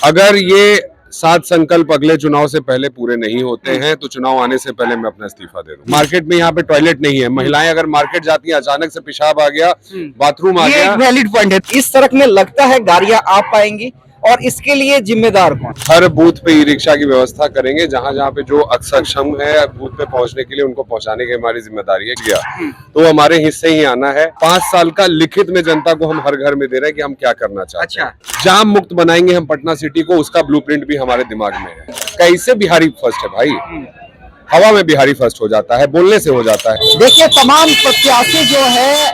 अगर ये 7 संकल्प अगले चुनाव से पहले पूरे नहीं होते हैं तो चुनाव आने से पहले मैं अपना इस्तीफा दे दूं। मार्केट में यहाँ पे टॉयलेट नहीं है, महिलाएं अगर मार्केट जाती हैं अचानक से पेशाब आ गया, बाथरूम आ गया। ये वैलिड पॉइंट है। इस सड़क में लगता है गाड़ियां आ पाएंगी और इसके लिए जिम्मेदार कौन? हर बूथ पे ई रिक्शा की व्यवस्था करेंगे, जहां जहां पे जो अक्षम है बूथ पे पहुंचने के लिए उनको पहुंचाने की हमारी जिम्मेदारी है। तो हमारे हिस्से ही आना है। 5 साल का लिखित में जनता को हम हर घर में दे रहे हैं कि हम क्या करना चाहते हैं। जाम मुक्त बनाएंगे हम पटना सिटी को, उसका ब्लूप्रिंट भी हमारे दिमाग में है। कैसे बिहारी फर्स्ट है भाई, हवा में बिहारी फर्स्ट हो जाता है, बोलने से हो जाता है। देखिए तमाम प्रत्याशी जो है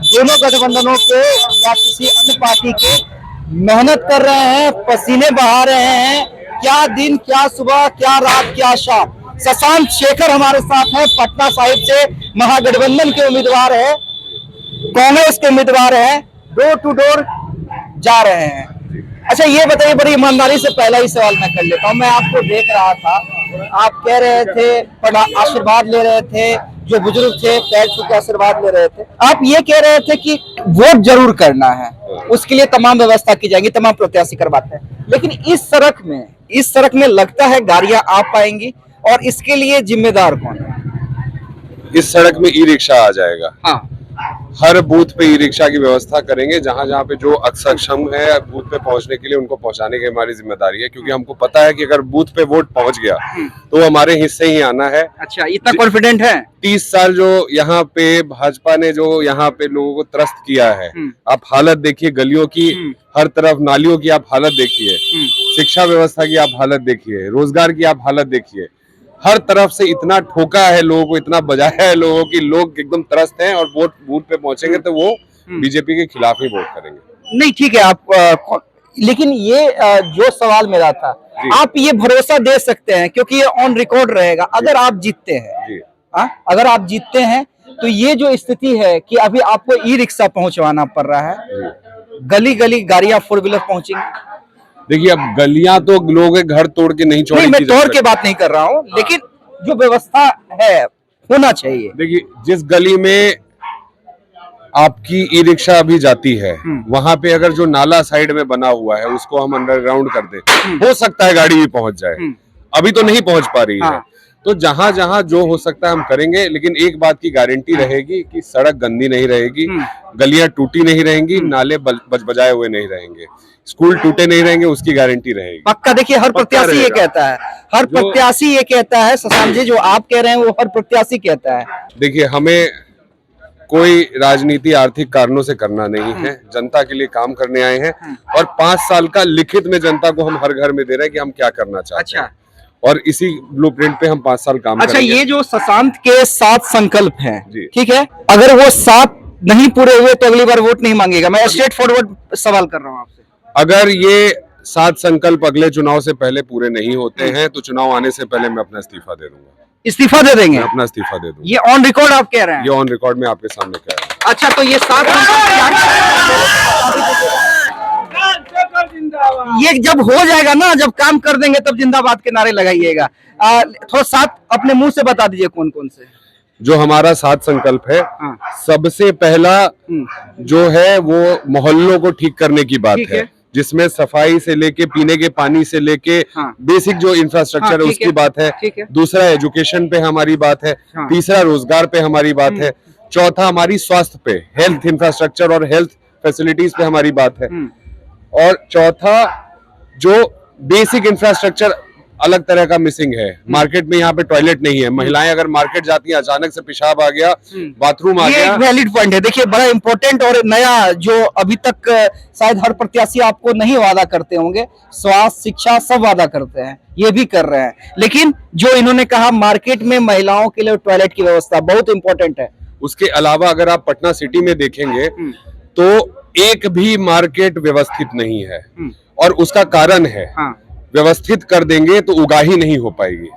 दोनों गठबंधनों के या किसी अन्य पार्टी के मेहनत कर रहे हैं, पसीने बहा रहे हैं। क्या दिन, क्या सुबह, क्या रात, क्या शाम। शशांक शेखर हमारे साथ हैं, पटना साहिब से महागठबंधन के उम्मीदवार है, कांग्रेस के उम्मीदवार है, डोर टू डोर जा रहे हैं। अच्छा ये बताइए, बड़ी ईमानदारी से पहला ही सवाल मैं कर लेता हूँ। मैं आपको देख रहा था, आप कह रहे थे आशीर्वाद ले रहे थे, जो बुजुर्ग थे पैर छू के आशीर्वाद ले रहे थे। आप ये कह रहे थे कि वोट जरूर करना है, उसके लिए तमाम व्यवस्था की जाएगी, तमाम प्रत्याशी करवाते हैं। लेकिन इस सड़क में लगता है गाड़ियां आ पाएंगी और इसके लिए जिम्मेदार कौन है? इस सड़क में ई रिक्शा आ जाएगा। हाँ, हर बूथ पे ई रिक्शा की व्यवस्था करेंगे, जहां जहां पे जो अक्षम है बूथ पे पहुंचने के लिए उनको पहुंचाने की हमारी जिम्मेदारी है। क्योंकि हमको पता है कि अगर बूथ पे वोट पहुंच गया तो हमारे हिस्से ही आना है। अच्छा इतना कॉन्फिडेंट है? 30 साल जो यहाँ पे भाजपा ने जो यहाँ पे लोगों को त्रस्त किया है, आप हालत देखिए गलियों की, हर तरफ नालियों की आप हालत देखिए, शिक्षा व्यवस्था की आप हालत देखिए, रोजगार की आप हालत देखिए। हर तरफ से इतना ठोका है लोगों को, इतना बजाया है लोगों की, लोग एकदम त्रस्त हैं और वोट बूथ पे पहुंचेंगे तो वो बीजेपी के खिलाफ ही वोट करेंगे। नहीं ठीक है आप लेकिन ये जो सवाल मेरा था, आप ये भरोसा दे सकते हैं क्योंकि ये ऑन रिकॉर्ड रहेगा, अगर आप जीतते हैं, अगर आप जीतते हैं तो ये जो स्थिति है कि अभी आपको ई रिक्शा पहुंचवाना पड़ रहा है, गली गली गाड़ियां 4 व्हीलर पहुंचेंगी। देखिए अब गलियां तो लोग घर तोड़ के नहीं छोड़ेंगे। मैं तोड़ के बात नहीं कर रहा हूँ, लेकिन जो व्यवस्था है होना चाहिए। देखिए जिस गली में आपकी ई रिक्शा अभी जाती है, वहां पे अगर जो नाला साइड में बना हुआ है उसको हम अंडरग्राउंड कर दे, हो सकता है गाड़ी भी पहुंच जाए। अभी तो नहीं पहुंच पा रही है, तो जहां जहां जो हो सकता है हम करेंगे। लेकिन एक बात की गारंटी रहेगी कि सड़क गंदी नहीं रहेगी, गलियां टूटी नहीं रहेंगी, नाले बजाए हुए नहीं रहेंगे, स्कूल टूटे नहीं रहेंगे, उसकी गारंटी रहेगी पक्का। देखिए हर प्रत्याशी ये कहता है, हर प्रत्याशी ये कहता है। शशांक जी जो आप कह रहे हैं वो हर प्रत्याशी कहता है। देखिए हमें कोई राजनीति आर्थिक कारणों से करना नहीं है, जनता के लिए काम करने आए हैं और 5 साल का लिखित में जनता को हम हर घर में दे रहे हैं कि हम क्या करना चाहते हैं और इसी ब्लूप्रिंट पे हम 5 साल काम करेंगे। अच्छा ये जो शशांक के 7 संकल्प हैं, ठीक है, अगर वो 7 नहीं पूरे हुए तो अगली बार वोट नहीं मांगेगा? मैं स्ट्रेट फॉरवर्ड सवाल कर रहा हूँ आपसे। अगर ये 7 संकल्प अगले चुनाव से पहले पूरे नहीं होते हैं तो चुनाव आने से पहले मैं अपना इस्तीफा दे दूंगा। इस्तीफा दे देंगे? मैं अपना इस्तीफा दे दूंगा। ये ऑन रिकॉर्ड आप कह रहे हैं? ये ऑन रिकॉर्ड में आपके सामने कह रहा हूं। अच्छा तो ये 7 ये जब हो जाएगा ना, जब काम कर देंगे तब जिंदाबाद के नारे लगाइएगा। थोड़ा 7 अपने मुंह से बता दीजिए कौन कौन से जो हमारा 7 संकल्प है। सबसे पहला जो है वो मोहल्लों को ठीक करने की बात है, जिसमें सफाई से लेके पीने के पानी से लेके बेसिक जो इंफ्रास्ट्रक्चर है उसकी बात है। दूसरा एजुकेशन पे हमारी बात है। तीसरा रोजगार पे हमारी बात है। चौथा हमारी स्वास्थ्य पे, हेल्थ इंफ्रास्ट्रक्चर और हेल्थ फैसिलिटीज पे हमारी बात है। और चौथा जो बेसिक इंफ्रास्ट्रक्चर अलग तरह का मिसिंग है, मार्केट में यहाँ पे टॉयलेट नहीं है, महिलाएं अगर मार्केट जाती हैं अचानक से पेशाब आ गया, बाथरूम आ गया। ये वैलिड पॉइंट है। देखिए बड़ा इंपॉर्टेंट और नया जो अभी तक शायद हर प्रत्याशी आपको नहीं वादा करते होंगे, स्वास्थ्य शिक्षा सब वादा करते हैं, ये भी कर रहे हैं। लेकिन जो इन्होंने कहा मार्केट में महिलाओं के लिए टॉयलेट की व्यवस्था बहुत इंपॉर्टेंट है। उसके अलावा अगर आप पटना सिटी में देखेंगे तो एक भी मार्केट व्यवस्थित नहीं है और उसका कारण है, व्यवस्थित कर देंगे तो उगाही नहीं हो पाएगी।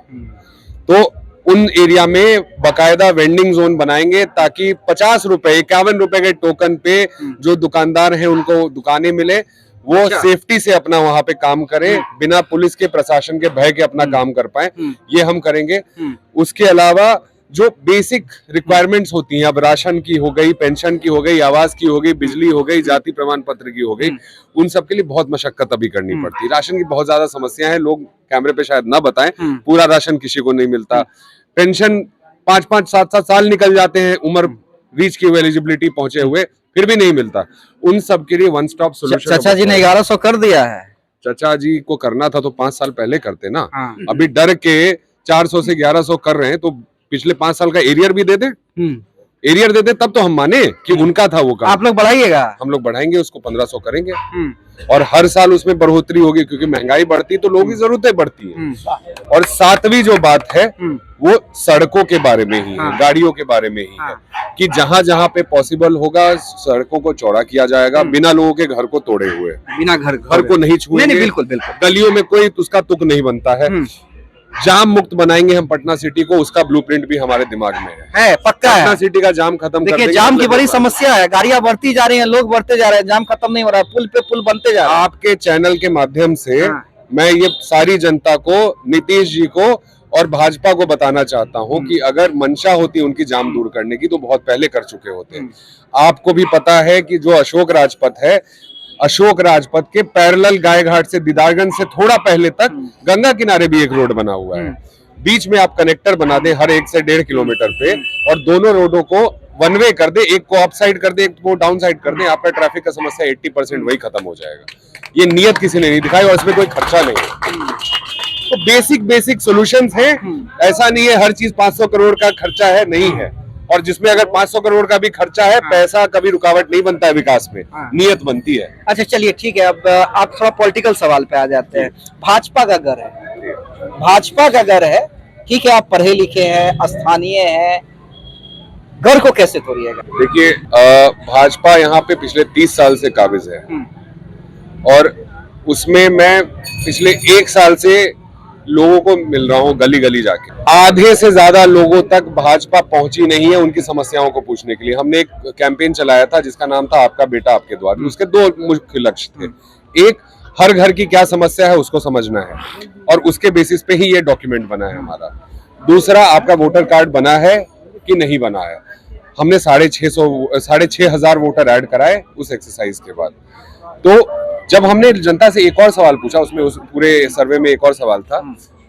तो उन एरिया में बकायदा वेंडिंग जोन बनाएंगे ताकि 50 रुपए 51 रुपए के टोकन पे जो दुकानदार हैं उनको दुकानें मिले, वो सेफ्टी से अपना वहां पे काम करें, बिना पुलिस के प्रशासन के भय के अपना काम कर पाए, ये हम करेंगे। उसके अलावा जो बेसिक रिक्वायरमेंट्स होती हैं, अब राशन की हो गई, पेंशन की हो गई, आवास की हो गई, बिजली हो गई, जाति प्रमाण पत्र की हो गई, उन सब के लिए बहुत मशक्कत अभी करनी पड़ती है। राशन की बहुत ज्यादा समस्या है, लोग कैमरे पे शायद ना बताएं, पूरा राशन किसी को नहीं मिलता। पेंशन 5-5, 7-7 साल निकल जाते हैं उम्र रीच की हुई, एलिजिबिलिटी पहुंचे हुए, फिर भी नहीं मिलता। उन सब के लिए वन स्टॉप सोल्यूशन। चाचा जी ने 1100 कर दिया है। चाचा जी को करना था तो 5 साल पहले करते ना। अभी डर के 400 से 1100 कर रहे हैं, तो पिछले 5 साल का एरियर भी दे दे, एरियर दे दे, तब तो हम माने कि उनका था वो काम। आप लोग बढ़ाइएगा, हम लोग बढ़ाएंगे, उसको 1500 करेंगे, और हर साल उसमें बढ़ोतरी होगी, क्योंकि महंगाई बढ़ती तो लोगों की जरूरतें बढ़ती हैं। और 7वीं जो बात है वो सड़कों के बारे में ही है, गाड़ियों के बारे में ही है, कि जहां जहां पे पॉसिबल होगा सड़कों को चौड़ा किया जाएगा, बिना लोगों के घर को तोड़े हुए, बिना घर को नहीं छुएंगे। नहीं, बिल्कुल बिल्कुल। गलियों में कोई उसका तुक नहीं बनता है। जाम मुक्त बनाएंगे हम पटना सिटी को, उसका ब्लूप्रिंट भी हमारे दिमाग में है, पक्का है। पटना सिटी का जाम खत्म कर देंगे। जाम की बड़ी समस्या है, गाड़ियां बढ़ती जा रही हैं, लोग बढ़ते जा रहे हैं, जाम खत्म नहीं हो रहा है, पुल पे पुल बनते जा रहे हैं। आपके चैनल के माध्यम से मैं ये सारी जनता को, नीतीश जी को और भाजपा को बताना चाहता हूं कि अगर मंशा होती उनकी जाम दूर करने की तो बहुत पहले कर चुके होते। आपको भी पता है कि जो अशोक राजपथ है, अशोक राजपथ के पैरेलल गायघाट से दीदारगंज से थोड़ा पहले तक गंगा किनारे भी एक रोड बना हुआ है। बीच में आप कनेक्टर बना दें हर 1 से 1.5 किलोमीटर पे, और दोनों रोडों को वन वे कर दे, एक को अप साइड कर दे, एक को डाउन साइड कर दे, आपका ट्रैफिक का समस्या 80% वही खत्म हो जाएगा। ये नियत किसी ने नहीं दिखाई और इसमें कोई खर्चा नहीं है। तो बेसिक सॉल्यूशंस हैं। ऐसा नहीं है हर चीज 500 करोड़ का खर्चा है, नहीं है। और जिसमें अगर 500 करोड़ का भी खर्चा है, पैसा कभी रुकावट नहीं बनता है विकास में, नियत बनती है। अच्छा चलिए ठीक है, अब आप थोड़ा पॉलिटिकल सवाल पे आ जाते हैं। भाजपा का घर है, भाजपा का घर है, ठीक है, आप पढ़े लिखे हैं, स्थानीय हैं, घर को कैसे तोड़िएगा? देखिए, भाजपा यहाँ पे पिछले 30 साल से काबिज है, और उसमें मैं पिछले 1 साल से लोगों को मिल रहा हूँ गली गली जाके। आधे से ज्यादा लोगों तक भाजपा पहुंची नहीं है उनकी समस्याओं को पूछने के लिए। हमने एक कैंपेन चलाया था जिसका नाम था आपका बेटा आपके द्वार। उसके 2 मुख्य लक्ष्य थे। एक, हर घर की क्या समस्या है उसको समझना है, और उसके बेसिस पे ही ये डॉक्यूमेंट बना है हमारा। दूसरा, आपका वोटर कार्ड बना है कि नहीं बना है। हमने 6,500 वोटर ऐड कराए उस एक्सरसाइज के बाद। तो जब हमने जनता से एक और सवाल पूछा, उसमें उस पूरे सर्वे में एक और सवाल था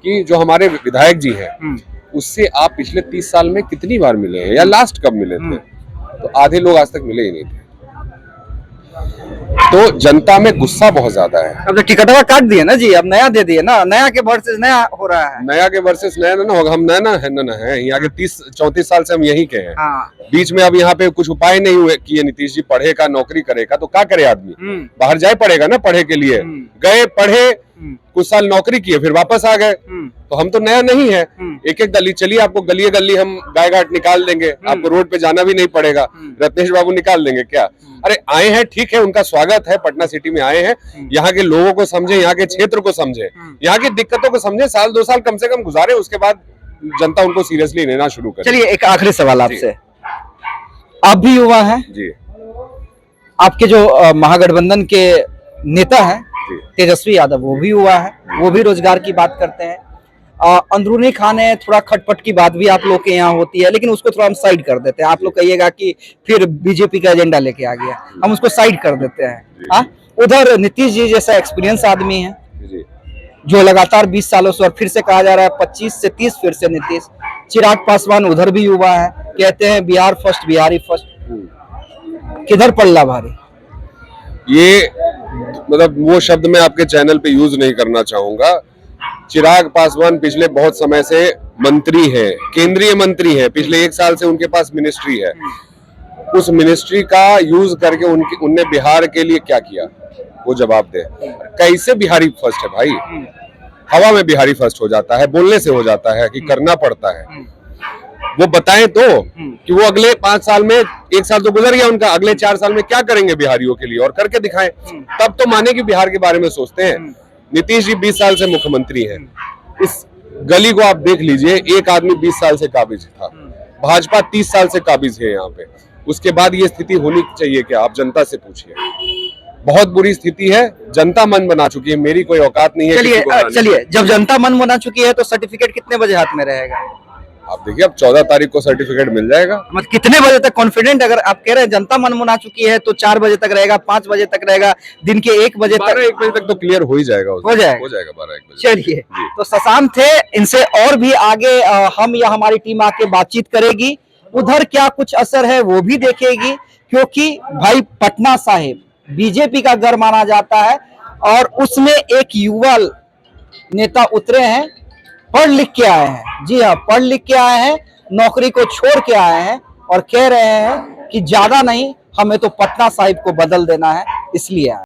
कि जो हमारे विधायक जी हैं उससे आप पिछले 30 साल में कितनी बार मिले हैं या लास्ट कब मिले थे, तो आधे लोग आज तक मिले ही नहीं थे। तो जनता में गुस्सा बहुत ज्यादा है। अब तो टिकटवा काट दिए ना जी, अब नया दे दिए ना, नया के वर्सेस नया हो रहा है। नया के वर्सेस नया ना होगा, हम नया ना है यहाँ के 30-34 साल से हम यहीं के हैं। बीच में अब यहाँ पे कुछ उपाय नहीं हुए कि ये नीतीश जी पढ़ेगा, नौकरी करेगा, तो क्या करे आदमी? बाहर जाए पड़ेगा ना पढ़े के लिए। गए, पढ़े, कुछ साल नौकरी किए, फिर वापस आ गए। तो हम तो नया नहीं है। एक एक गली, चलिए आपको गली गली हम गायघाट निकाल देंगे, आपको रोड पे जाना भी नहीं पड़ेगा। रत्नेश बाबू निकाल देंगे क्या? अरे आए हैं, ठीक है, उनका स्वागत है, पटना सिटी में आए हैं, यहाँ के लोगों को समझे, यहाँ के क्षेत्र को समझे, यहाँ की दिक्कतों को समझे, 1-2 साल कम से कम गुजारे, उसके बाद जनता उनको सीरियसली लेना शुरू करे। चलिए एक आखिरी सवाल आपसे, आप भी युवा हैं जी, आपके जो महागठबंधन के नेता हैं तेजस्वी यादव, वो भी युवा है, वो भी रोजगार की बात करते हैं। अंदरूनी खाने थोड़ा खटपट की बात भी आप लोग के यहाँ होती है, लेकिन उसको थोड़ा हम साइड कर देते हैं। आप लोग कहिएगा कि फिर बीजेपी का एजेंडा लेके आ गया, हम उसको साइड कर देते हैं। उधर नीतीश जी जैसा एक्सपीरियंस आदमी है जो लगातार 20 सालों से, और फिर से कहा जा रहा है 25 से 30 फिर से नीतीश। चिराग पासवान उधर भी युवा है, कहते हैं बिहार फर्स्ट, बिहारी फर्स्ट। किधर पल्ला भारी? ये मतलब वो शब्द मैं आपके चैनल पे यूज नहीं करना चाहूंगा। चिराग पासवान पिछले बहुत समय से मंत्री है, केंद्रीय मंत्री है, पिछले 1 साल से उनके पास मिनिस्ट्री है। उस मिनिस्ट्री का यूज करके उनने बिहार के लिए क्या किया, वो जवाब दे। कैसे बिहारी फर्स्ट है भाई? हवा में बिहारी फर्स्ट हो जाता है, बोलने से हो जाता है कि करना पड़ता है। वो बताएं तो कि वो अगले 5 साल में, 1 साल तो गुजर गया उनका, अगले 4 साल में क्या करेंगे बिहारियों के लिए, और करके दिखाएं, तब तो माने कि बिहार के बारे में सोचते हैं। नीतीश जी 20 साल से मुख्यमंत्री हैं। इस गली को आप देख लीजिए, एक आदमी 20 साल से काबिज था, भाजपा 30 साल से काबिज है यहाँ पे। उसके बाद ये स्थिति होनी चाहिए क्या? आप जनता से पूछिए। बहुत बुरी स्थिति है, जनता मन बना चुकी है, मेरी कोई औकात नहीं है। चलिए जब जनता मन बना चुकी है तो सर्टिफिकेट कितने बजे हाथ में रहेगा? आप देखिए, अब 14 तारीख को सर्टिफिकेट मिल जाएगा। मतलब कितने बजे तक कॉन्फिडेंट, अगर आप कह रहे हैं जनता मनमुना चुकी है तो 4 बजे तक रहेगा, 5 बजे तक रहेगा, दिन के 1 बजे तक? 12-1 बजे तक तो क्लियर हो ही जाएगा। हो जाएगा 12-1 बजे। चलिए, तो शशांक थे, इनसे और भी आगे हम या हमारी टीम आके बातचीत करेगी, उधर क्या कुछ असर है वो भी देखेगी, क्योंकि भाई पटना साहिब बीजेपी का घर माना जाता है और उसमें एक युवा नेता उतरे हैं, पढ़ लिख के आए हैं। जी हाँ, पढ़ लिख के आए हैं, नौकरी को छोड़ के आए हैं और कह रहे हैं कि ज्यादा नहीं, हमें तो पटना साहिब को बदल देना है, इसलिए आए।